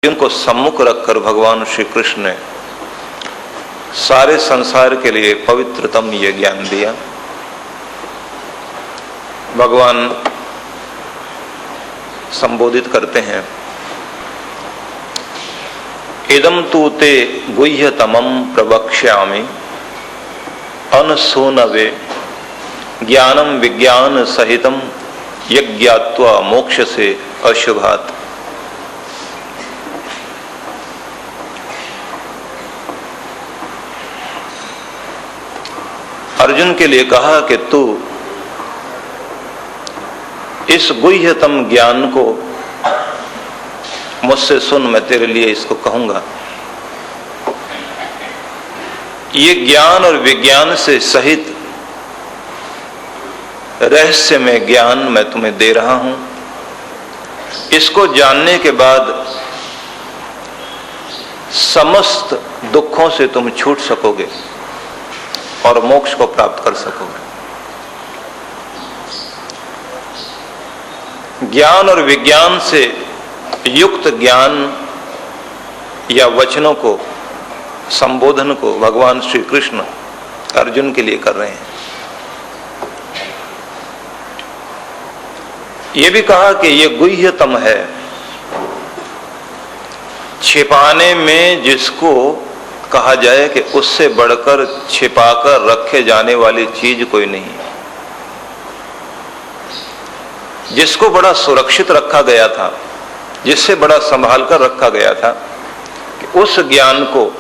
जिनको सम्मुख रखकर भगवान श्री कृष्ण ने सारे संसार के लिए पवित्रतम ये ज्ञान दिया। भगवान संबोधित करते हैं, इदं तु ते गुह्यतमं प्रवक्ष्यामि अनसूनवे ज्ञानम विज्ञान सहितम यज्ञात्वा मोक्ष से अशुभात्। अर्जुन के लिए कहा कि तू इस गुह्यतम ज्ञान को मुझसे सुन, मैं तेरे लिए इसको कहूंगा। ये ज्ञान और विज्ञान से सहित रहस्यमय ज्ञान मैं तुम्हें दे रहा हूं। इसको जानने के बाद समस्त दुखों से तुम छूट सकोगे और मोक्ष को प्राप्त कर सकोगे। ज्ञान और विज्ञान से युक्त ज्ञान या वचनों को, संबोधन को भगवान श्री कृष्ण अर्जुन के लिए कर रहे हैं। यह भी कहा कि यह गुह्यतम है, छिपाने में जिसको कहा जाए कि उससे बढ़कर छिपाकर रखे जाने वाली चीज कोई नहीं। जिसको बड़ा सुरक्षित रखा गया था, जिससे बड़ा संभाल कर रखा गया था, कि उस ज्ञान को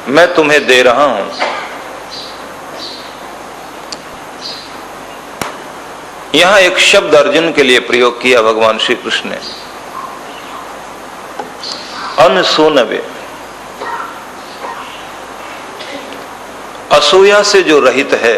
मैं तुम्हें दे रहा हूं। यहां एक शब्द अर्जुन के लिए प्रयोग किया भगवान श्री कृष्ण ने, अनसूनवे। असूया से जो रहित है,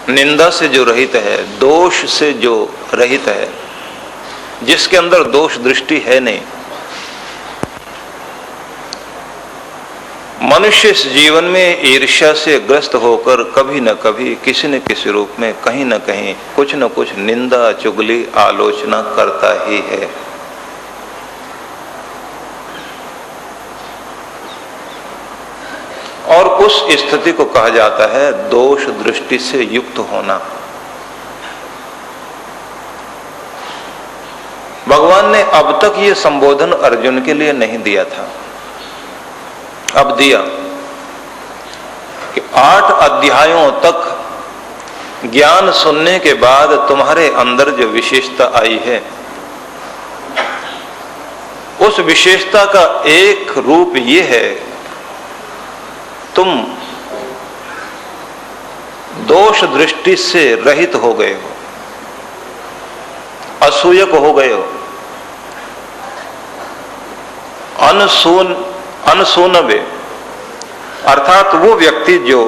निंदा से जो रहित है, दोष से जो रहित है, जिसके अंदर दोष दृष्टि है नहीं। मनुष्य इस जीवन में ईर्ष्या से ग्रस्त होकर कभी न कभी किसी न किसी रूप में कहीं न कहीं कुछ न कुछ निंदा, चुगली, आलोचना करता ही है। और उस स्थिति को कहा जाता है दोष दृष्टि से युक्त होना। भगवान ने अब तक ये संबोधन अर्जुन के लिए नहीं दिया था, अब दिया कि 8 अध्यायों तक ज्ञान सुनने के बाद तुम्हारे अंदर जो विशेषता आई है, उस विशेषता का एक रूप ये है, तुम दोष दृष्टि से रहित हो गए हो, असूयक हो गए हो। अनसूनवे अर्थात वो व्यक्ति जो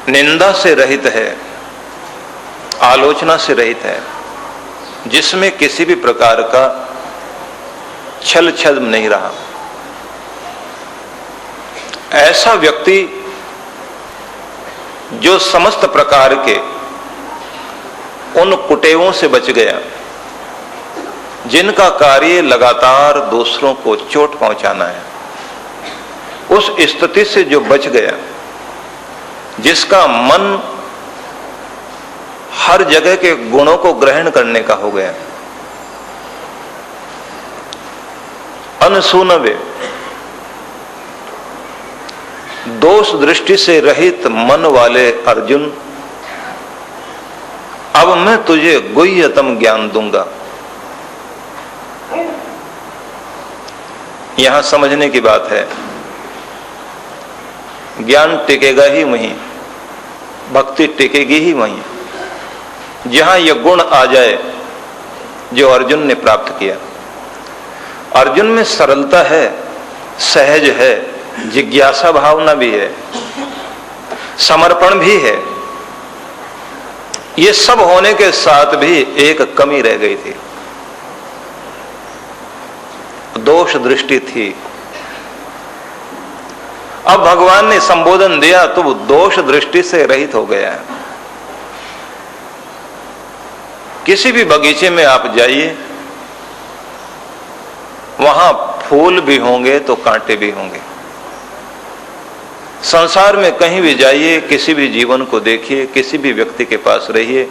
निंदा से रहित है, आलोचना से रहित है, जिसमें किसी भी प्रकार का छल छद्म नहीं रहा, ऐसा व्यक्ति जो समस्त प्रकार के उन कुटेवों से बच गया, जिनका कार्य लगातार दूसरों को चोट पहुंचाना है, उस स्थिति से जो बच गया, जिसका मन हर जगह के गुणों को ग्रहण करने का हो गया। अनसूनवे दोष दृष्टि से रहित मन वाले अर्जुन, अब मैं तुझे गुह्यतम ज्ञान दूंगा। यहां समझने की बात है, ज्ञान टिकेगा ही वहीं, भक्ति टिकेगी ही वहीं, जहां यह गुण आ जाए जो अर्जुन ने प्राप्त किया। अर्जुन में सरलता है, सहज है, जिज्ञासा भावना भी है, समर्पण भी है। ये सब होने के साथ भी एक कमी रह गई थी, दोष दृष्टि थी। अब भगवान ने संबोधन दिया तो वो दोष दृष्टि से रहित हो गया है। किसी भी बगीचे में आप जाइए, वहां फूल भी होंगे तो कांटे भी होंगे। संसार में कहीं भी जाइए, किसी भी जीवन को देखिए, किसी भी व्यक्ति के पास रहिए,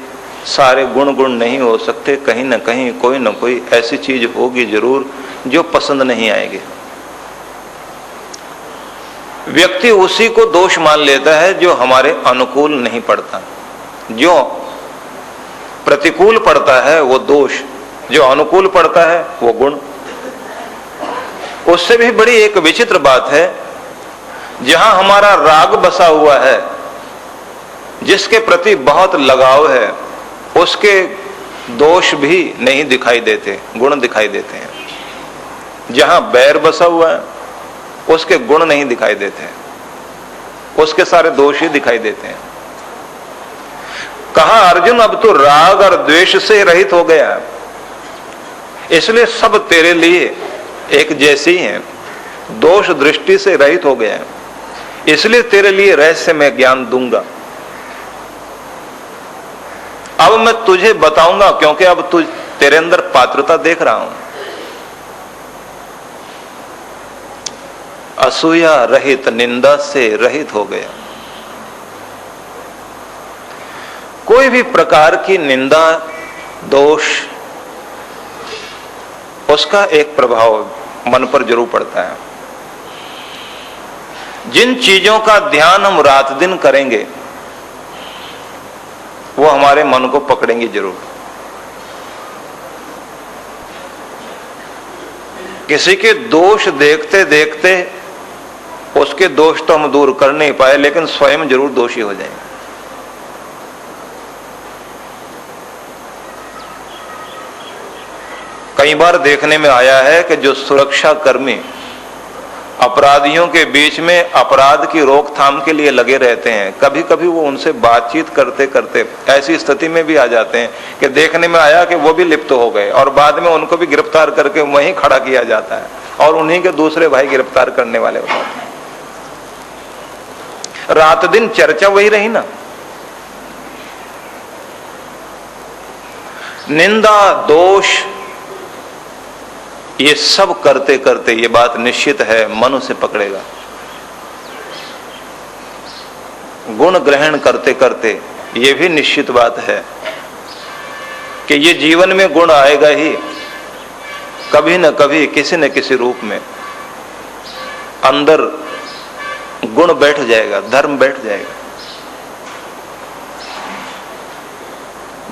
सारे गुण नहीं हो सकते। कहीं ना कहीं कोई ना कोई ऐसी चीज होगी जरूर जो पसंद नहीं आएगी। व्यक्ति उसी को दोष मान लेता है जो हमारे अनुकूल नहीं पड़ता। जो प्रतिकूल पड़ता है वो दोष, जो अनुकूल पड़ता है वो गुण। उससे भी बड़ी एक विचित्र बात है, जहां हमारा राग बसा हुआ है, जिसके प्रति बहुत लगाव है, उसके दोष भी नहीं दिखाई देते, गुण दिखाई देते हैं। जहां बैर बसा हुआ है, उसके गुण नहीं दिखाई देते, उसके सारे दोष ही दिखाई देते हैं। कहा अर्जुन अब तो राग और द्वेष से रहित हो गया, इसलिए सब तेरे लिए एक जैसे ही हैं। दोष दृष्टि से रहित हो गया है, इसलिए तेरे लिए रहस्य में ज्ञान दूंगा। अब मैं तुझे बताऊंगा, क्योंकि अब तेरे अंदर पात्रता देख रहा हूं। असूया रहित, निंदा से रहित हो गया। कोई भी प्रकार की निंदा, दोष, उसका एक प्रभाव मन पर जरूर पड़ता है। जिन चीजों का ध्यान हम रात दिन करेंगे वो हमारे मन को पकड़ेंगे जरूर। किसी के दोष देखते देखते उसके दोष तो हम दूर कर नहीं पाए, लेकिन स्वयं जरूर दोषी हो जाएंगे। कई बार देखने में आया है कि जो सुरक्षा कर्मी अपराधियों के बीच में अपराध की रोकथाम के लिए लगे रहते हैं, कभी कभी वो उनसे बातचीत करते करते ऐसी स्थिति में भी आ जाते हैं कि देखने में आया कि वो भी लिप्त हो गए, और बाद में उनको भी गिरफ्तार करके वहीं खड़ा किया जाता है, और उन्हीं के दूसरे भाई गिरफ्तार करने वाले होते हैं। रात दिन चर्चा वही रही ना। निंदा, दोष, ये सब करते करते ये बात निश्चित है मन उसे पकड़ेगा। गुण ग्रहण करते करते ये भी निश्चित बात है कि ये जीवन में गुण आएगा ही, कभी न कभी किसी न किसी रूप में अंदर गुण बैठ जाएगा, धर्म बैठ जाएगा।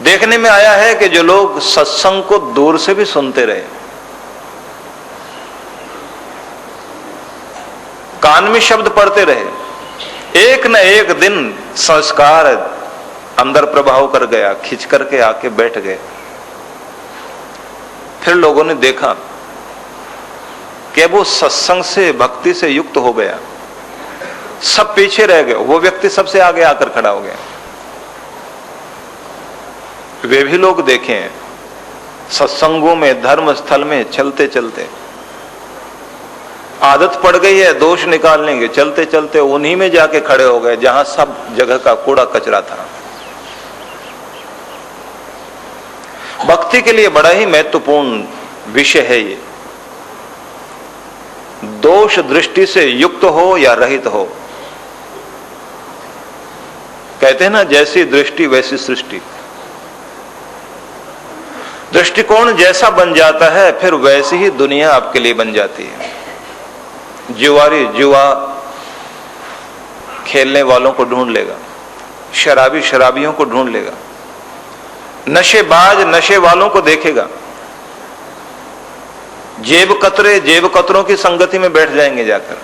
देखने में आया है कि जो लोग सत्संग को दूर से भी सुनते रहे, कान में शब्द पढ़ते रहे, एक न एक दिन संस्कार अंदर प्रभाव कर गया, खिंच करके आके बैठ गए। फिर लोगों ने देखा कि वो सत्संग से, भक्ति से युक्त हो गया, सब पीछे रह गए, वो व्यक्ति सबसे आगे आकर खड़ा हो गया। वे भी लोग देखें सत्संगों में, धर्म स्थल में चलते चलते आदत पड़ गई है दोष निकालने की, चलते चलते उन्हीं में जाके खड़े हो गए जहां सब जगह का कूड़ा कचरा था। भक्ति के लिए बड़ा ही महत्वपूर्ण विषय है ये। दोष दृष्टि से युक्त हो या रहित हो। कहते हैं ना, जैसी दृष्टि वैसी सृष्टि। दृष्टिकोण जैसा बन जाता है फिर वैसी ही दुनिया आपके लिए बन जाती है। जुआरी जुआ खेलने वालों को ढूंढ लेगा, शराबी शराबियों को ढूंढ लेगा, नशेबाज नशे वालों को देखेगा, जेब कतरे जेब कतरों की संगति में बैठ जाएंगे जाकर।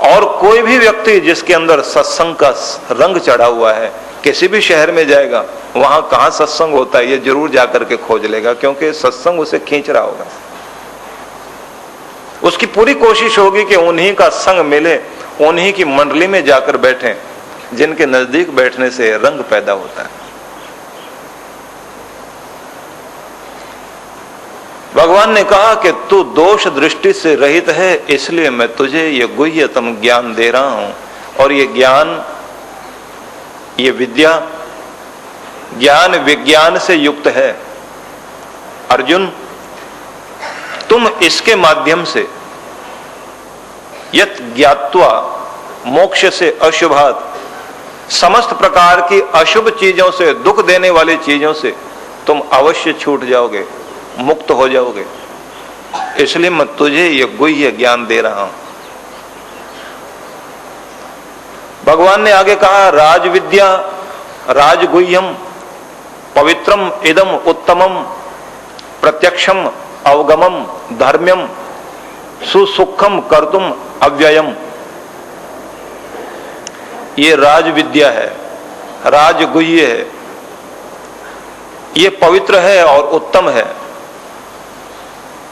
और कोई भी व्यक्ति जिसके अंदर सत्संग का रंग चढ़ा हुआ है, किसी भी शहर में जाएगा, वहां कहां सत्संग होता है ये जरूर जाकर के खोज लेगा, क्योंकि सत्संग उसे खींच रहा होगा। उसकी पूरी कोशिश होगी कि उन्हीं का संग मिले, उन्हीं की मंडली में जाकर बैठें, जिनके नजदीक बैठने से रंग पैदा होता है। भगवान ने कहा कि तू दोष दृष्टि से रहित है, इसलिए मैं तुझे ये गुह्यतम ज्ञान दे रहा हूं। और ये ज्ञान, ये विद्या ज्ञान विज्ञान से युक्त है। अर्जुन, तुम इसके माध्यम से यत् ज्ञात्वा मोक्ष से अशुभात, समस्त प्रकार की अशुभ चीजों से, दुख देने वाली चीजों से तुम अवश्य छूट जाओगे, मुक्त हो जाओगे। इसलिए मैं तुझे ये गुह्य ज्ञान दे रहा हूं। भगवान ने आगे कहा, राजविद्या राजगुह्यम पवित्रम इदम उत्तमम प्रत्यक्षम अवगमम धर्म्यम सुसुखम कर्तुम अव्ययम। ये राजविद्या है, राजगुह्य है, ये पवित्र है और उत्तम है,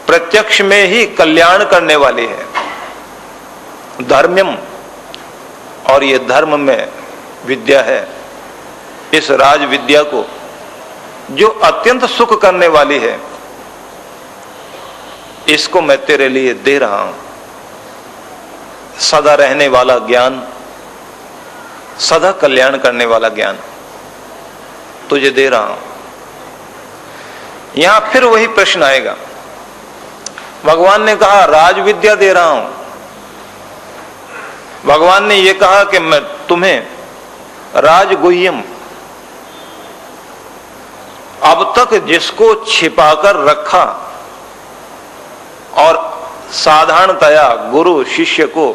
प्रत्यक्ष में ही कल्याण करने वाली है। धर्म्यम, और ये धर्म में विद्या है। इस राज विद्या को जो अत्यंत सुख करने वाली है, इसको मैं तेरे लिए दे रहा हूं। सदा रहने वाला ज्ञान, सदा कल्याण करने वाला ज्ञान तुझे दे रहा हूं। यहां फिर वही प्रश्न आएगा। भगवान ने कहा राज विद्या दे रहा हूं, भगवान ने यह कहा कि मैं तुम्हें राजगुह्यम, अब तक जिसको छिपाकर रखा और साधारणतया गुरु शिष्य को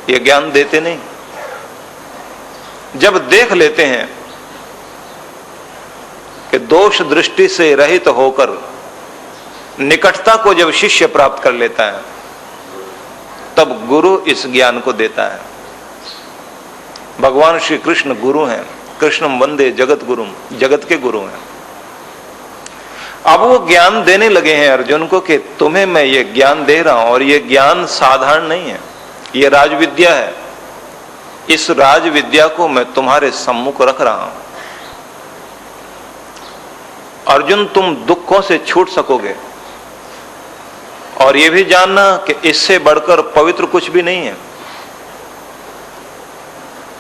यह ज्ञान देते नहीं, जब देख लेते हैं कि दोष दृष्टि से रहित होकर निकटता को जब शिष्य प्राप्त कर लेता है, तब गुरु इस ज्ञान को देता है। भगवान श्री कृष्ण गुरु हैं, कृष्णम वंदे जगत गुरुम, जगत के गुरु हैं। अब वो ज्ञान देने लगे हैं अर्जुन को कि तुम्हें मैं ये ज्ञान दे रहा हूं, और ये ज्ञान साधारण नहीं है, ये राजविद्या है। इस राजविद्या को मैं तुम्हारे सम्मुख रख रहा हूं। अर्जुन, तुम दुखों से छूट सकोगे, और ये भी जानना कि इससे बढ़कर पवित्र कुछ भी नहीं है।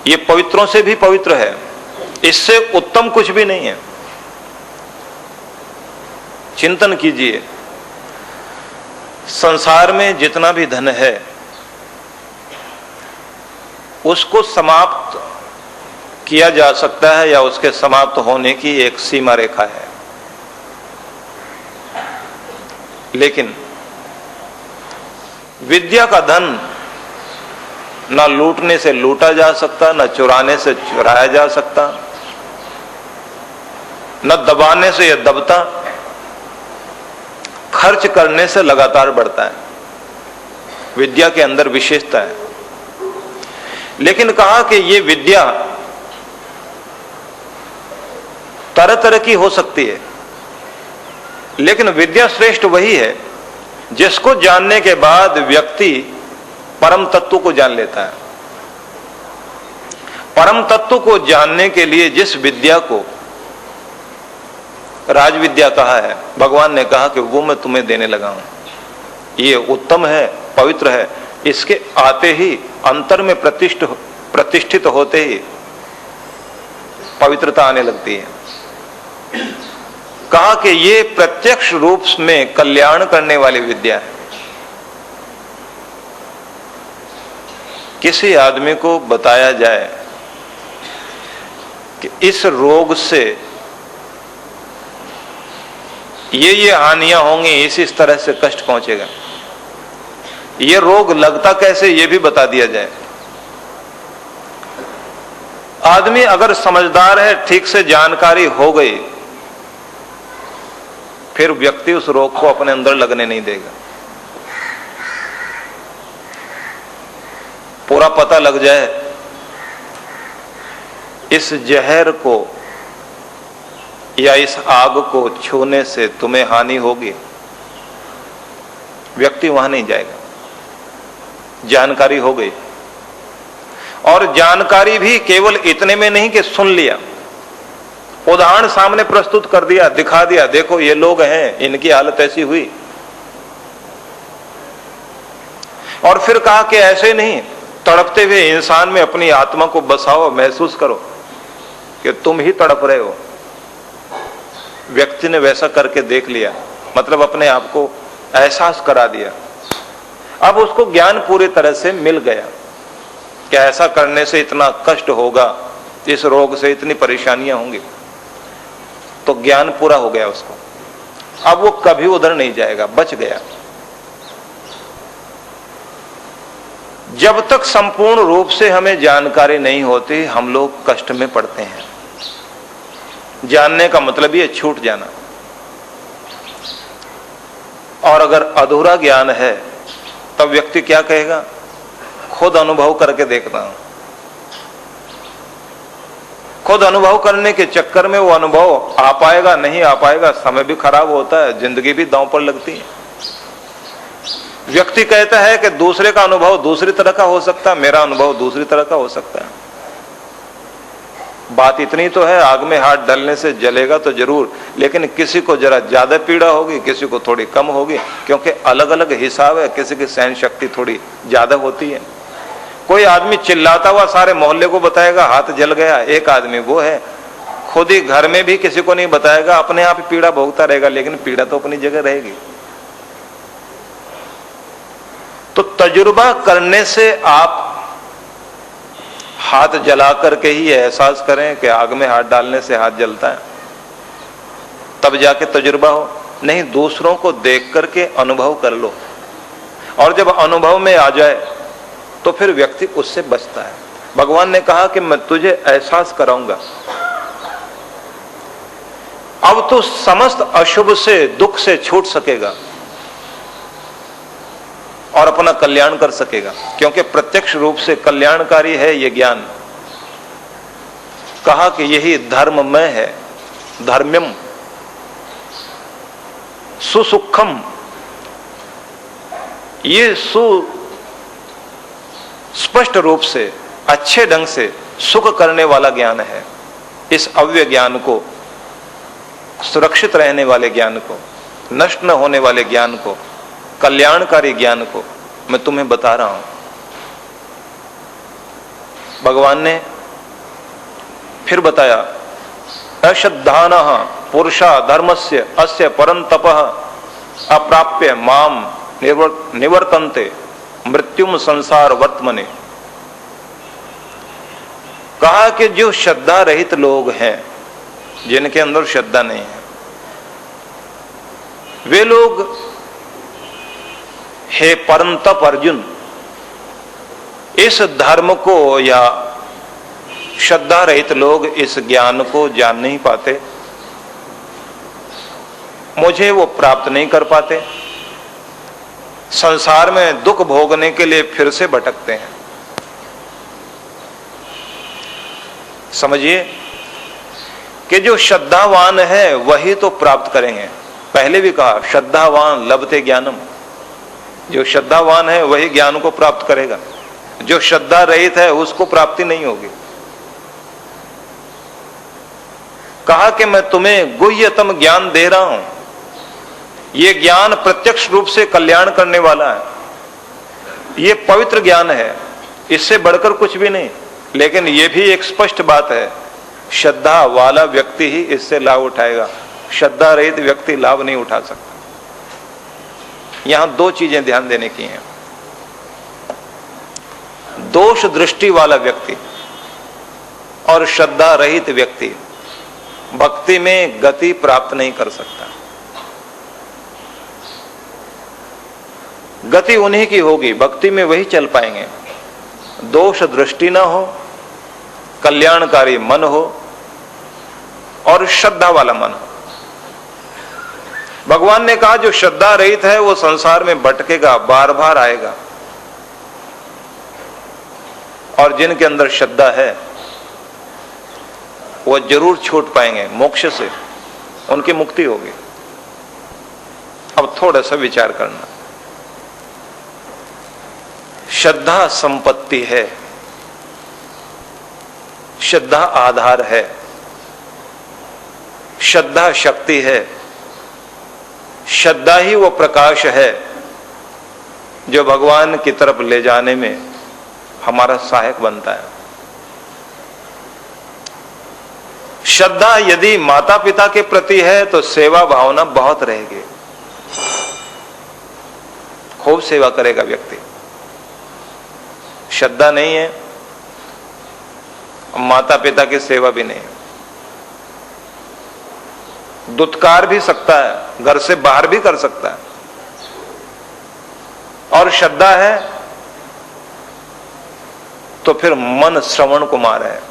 ये पवित्रों से भी पवित्र है, इससे उत्तम कुछ भी नहीं है। चिंतन कीजिए, संसार में जितना भी धन है उसको समाप्त किया जा सकता है, या उसके समाप्त होने की एक सीमा रेखा है, लेकिन विद्या का धन न लूटने से लूटा जा सकता, न चुराने से चुराया जा सकता, न दबाने से यह दबता, खर्च करने से लगातार बढ़ता है। विद्या के अंदर विशेषता है। लेकिन कहा कि यह विद्या तरह तरह की हो सकती है, लेकिन विद्या श्रेष्ठ वही है जिसको जानने के बाद व्यक्ति परम तत्व को जान लेता है। परम तत्व को जानने के लिए जिस विद्या को राजविद्या कहा है, भगवान ने कहा कि वो मैं तुम्हें देने लगा हूं। ये उत्तम है, पवित्र है। इसके आते ही, अंतर में प्रतिष्ठित होते ही पवित्रता आने लगती है। कहा कि ये प्रत्यक्ष रूप में कल्याण करने वाली विद्या है। किसी आदमी को बताया जाए कि इस रोग से ये हानियां होंगी, इस तरह से कष्ट पहुंचेगा, ये रोग लगता कैसे ये भी बता दिया जाए। आदमी अगर समझदार है, ठीक से जानकारी हो गई, फिर व्यक्ति उस रोग को अपने अंदर लगने नहीं देगा। पूरा पता लग जाए इस जहर को या इस आग को छूने से तुम्हें हानि होगी, व्यक्ति वहां नहीं जाएगा। जानकारी हो गई, और जानकारी भी केवल इतने में नहीं कि सुन लिया, उदाहरण सामने प्रस्तुत कर दिया, दिखा दिया, देखो ये लोग हैं, इनकी हालत ऐसी हुई, और फिर कहा कि ऐसे नहीं, तड़पते हुए इंसान में अपनी आत्मा को बसाओ, महसूस करो कि तुम ही तड़प रहे हो, व्यक्ति ने वैसा करके देख लिया, मतलब अपने आप को एहसास करा दिया। अब उसको ज्ञान पूरी तरह से मिल गया कि ऐसा करने से इतना कष्ट होगा, इस रोग से इतनी परेशानियां होंगी, तो ज्ञान पूरा हो गया उसको। अब वो कभी उधर नहीं जाएगा, बच गया। जब तक संपूर्ण रूप से हमें जानकारी नहीं होती, हम लोग कष्ट में पड़ते हैं। जानने का मतलब ये छूट जाना। और अगर अधूरा ज्ञान है तब व्यक्ति क्या कहेगा? खुद अनुभव करके देखता हूं। खुद अनुभव करने के चक्कर में वो अनुभव आ पाएगा नहीं आ पाएगा, समय भी खराब होता है, जिंदगी भी दांव पर लगती है। व्यक्ति कहता है कि दूसरे का अनुभव दूसरी तरह का हो सकता है, मेरा अनुभव दूसरी तरह का हो सकता है। बात इतनी तो है, आग में हाथ डालने से जलेगा तो जरूर, लेकिन किसी को जरा ज्यादा पीड़ा होगी, किसी को थोड़ी कम होगी, क्योंकि अलग अलग हिसाब है। किसी की सहन शक्ति थोड़ी ज्यादा होती है। कोई आदमी चिल्लाता हुआ सारे मोहल्ले को बताएगा हाथ जल गया, एक आदमी वो है खुद ही घर में भी किसी को नहीं बताएगा, अपने आप ही पीड़ा भोगता रहेगा, लेकिन पीड़ा तो अपनी जगह रहेगी। तो तजुर्बा करने से आप हाथ जला करके ही एहसास करें कि आग में हाथ डालने से हाथ जलता है, तब जाके तजुर्बा हो। नहीं, दूसरों को देख करके अनुभव कर लो, और जब अनुभव में आ जाए तो फिर व्यक्ति उससे बचता है। भगवान ने कहा कि मैं तुझे एहसास कराऊंगा। अब तो समस्त अशुभ से, दुख से छूट सकेगा और अपना कल्याण कर सकेगा, क्योंकि प्रत्यक्ष रूप से कल्याणकारी है यह ज्ञान। कहा कि यही धर्ममय है, धर्म्यम सुसुखम। ये स्पष्ट रूप से, अच्छे ढंग से सुख करने वाला ज्ञान है। इस अव्यय ज्ञान को, सुरक्षित रहने वाले ज्ञान को, नष्ट न होने वाले ज्ञान को, कल्याणकारी ज्ञान को मैं तुम्हें बता रहा हूं। भगवान ने फिर बताया, अश्रद्धानः पुरुषा धर्मस्य अस्य परं तपः अप्राप्य माम निवर्तन्ते मृत्युम संसार वर्तमने। कहा कि जो श्रद्धा रहित लोग हैं, जिनके अंदर श्रद्धा नहीं है, वे लोग, हे परम तप अर्जुन, इस धर्म को या श्रद्धा रहित लोग इस ज्ञान को जान नहीं पाते, मुझे वो प्राप्त नहीं कर पाते, संसार में दुख भोगने के लिए फिर से भटकते हैं। समझिए कि जो श्रद्धावान है वही तो प्राप्त करेंगे। पहले भी कहा, श्रद्धावान लभते ज्ञानम। जो श्रद्धावान है वही ज्ञान को प्राप्त करेगा, जो श्रद्धा रहित है उसको प्राप्ति नहीं होगी। कहा कि मैं तुम्हें गुह्यतम ज्ञान दे रहा हूं, ये ज्ञान प्रत्यक्ष रूप से कल्याण करने वाला है, ये पवित्र ज्ञान है, इससे बढ़कर कुछ भी नहीं। लेकिन यह भी एक स्पष्ट बात है, श्रद्धा वाला व्यक्ति ही इससे लाभ उठाएगा, श्रद्धा रहित व्यक्ति लाभ नहीं उठा सकता। यहां दो चीजें ध्यान देने की हैं। दोष दृष्टि वाला व्यक्ति और श्रद्धा रहित व्यक्ति भक्ति में गति प्राप्त नहीं कर सकता। गति उन्हीं की होगी, भक्ति में वही चल पाएंगे। दोष दृष्टि ना हो, कल्याणकारी मन हो और श्रद्धा वाला मन हो। भगवान ने कहा जो श्रद्धा रहित है वो संसार में भटकेगा, बार बार आएगा, और जिनके अंदर श्रद्धा है वो जरूर छूट पाएंगे मोक्ष से, उनकी मुक्ति होगी। अब थोड़ा सा विचार करना। श्रद्धा संपत्ति है, श्रद्धा आधार है, श्रद्धा शक्ति है, श्रद्धा ही वो प्रकाश है जो भगवान की तरफ ले जाने में हमारा सहायक बनता है। श्रद्धा यदि माता पिता के प्रति है तो सेवा भावना बहुत रहेगी, खूब सेवा करेगा व्यक्ति। श्रद्धा नहीं है, माता पिता की सेवा भी नहीं है, दुत्कार भी सकता है, घर से बाहर भी कर सकता है। और श्रद्धा है तो फिर मन श्रवण कुमार है,